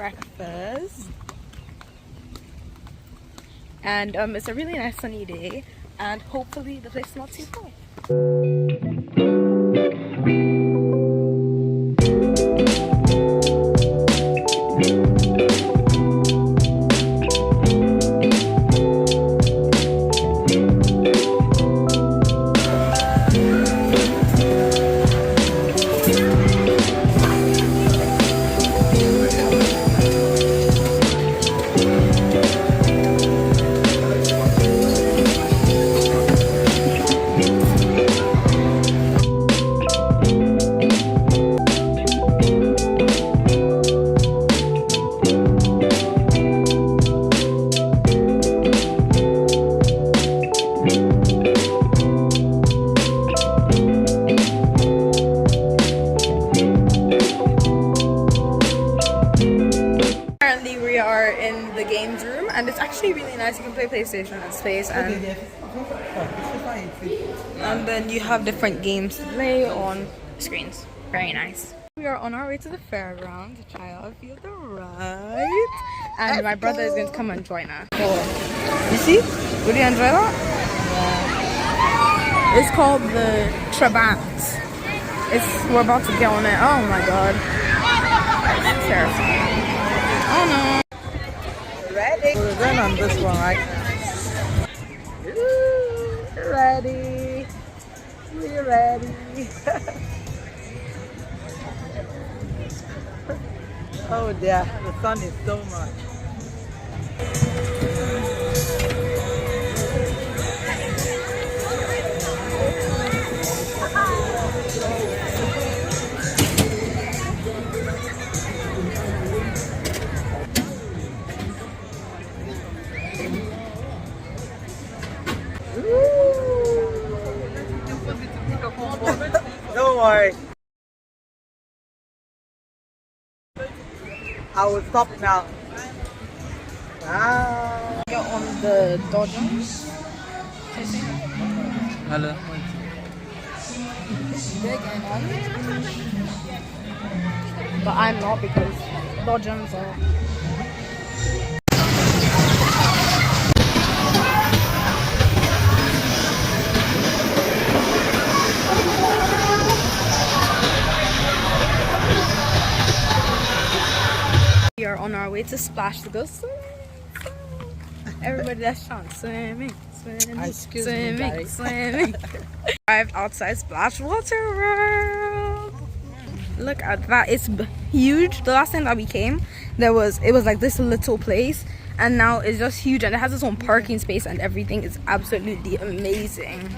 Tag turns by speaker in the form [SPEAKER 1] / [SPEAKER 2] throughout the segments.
[SPEAKER 1] breakfast. And it's a really nice sunny day, and hopefully the place is not too cold. And it's actually really nice. You can play PlayStation in space, and then you have different games to play on screens. Very nice. We are on our way to the fairground to try out a few of the rides, and my brother is going to come and join us. You see? Would you enjoy that? Yeah. It's called the Trabant. We're about to get on it. Oh my god. It's terrifying. Oh no. Ready? We're going on this one, right? Ooh, ready. We're ready. Oh dear, the sun is so much. Don't worry. I will stop now. Wow. You're on the Dodgers. Hello. Big and on. But I'm not, because Dodgers are. We are on our way to Splash to go swimming. Everybody that's trying swimming, swimming. Arrived outside Splash Waterworld. Look at that, it's huge. The last time that we came, it was like this little place, and now it's just huge, and it has its own parking space, and everything is absolutely amazing.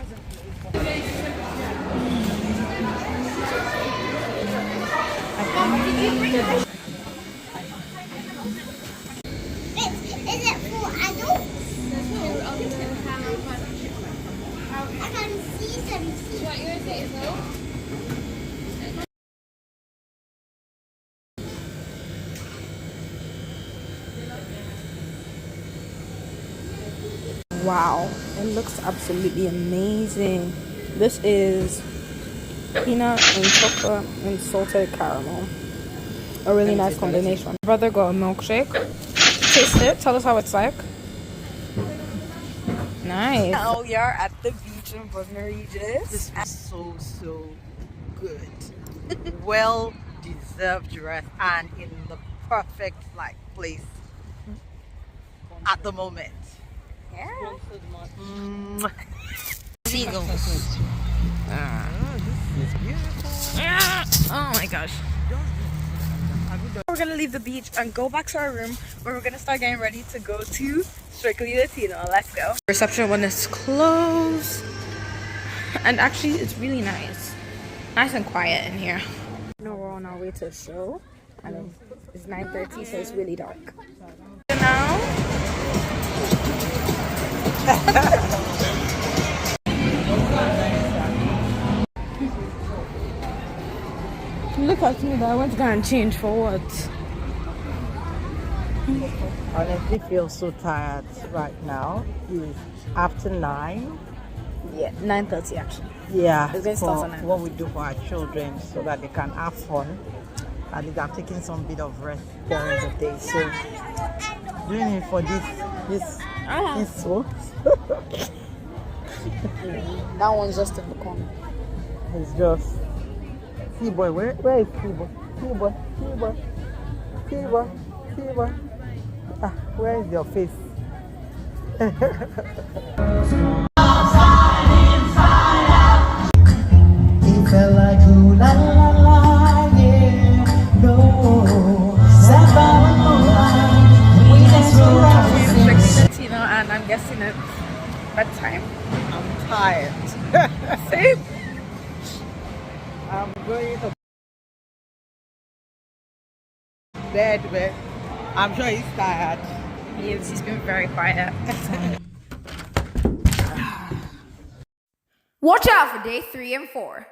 [SPEAKER 1] Wow, it looks absolutely amazing. This is peanut and chocolate and salted caramel. A really nice combination. Brother got a milkshake. Taste it. Tell us how it's like. Nice. Now we are at the beach in Bognor Regis.
[SPEAKER 2] This was so good. Well deserved rest, and in the perfect place at the moment.
[SPEAKER 1] Yeah.
[SPEAKER 2] Seagulls.
[SPEAKER 1] This is beautiful. Oh my gosh. We're gonna leave the beach and go back to our room, where we're gonna start getting ready to go to Strictly Latino. Let's go. Reception when it's closed, and actually it's really nice and quiet in here. Now we're on our way to a show, and it's 9:30, so it's really dark. Now look at me, I went to go and change for what?
[SPEAKER 2] Honestly, feel so tired right now. It's after 9.
[SPEAKER 1] Yeah, 9:30 actually.
[SPEAKER 2] Yeah,
[SPEAKER 1] It's going to start at 9.
[SPEAKER 2] what we do for our children so that they can have fun. At least I've taken some bit of rest during the day. So doing it for this one.
[SPEAKER 1] That one's just in the corner.
[SPEAKER 2] It's just T-boy. Where is T-boy? T-boy. T-boy. T-boy. T-boy. Ah, where is your face?
[SPEAKER 1] Latino, and I'm guessing it's bedtime.
[SPEAKER 2] I'm tired.
[SPEAKER 1] Same.
[SPEAKER 2] I'm going to bed, but I'm sure he's tired.
[SPEAKER 1] He's been very quiet.
[SPEAKER 3] Watch out for day 3 and 4.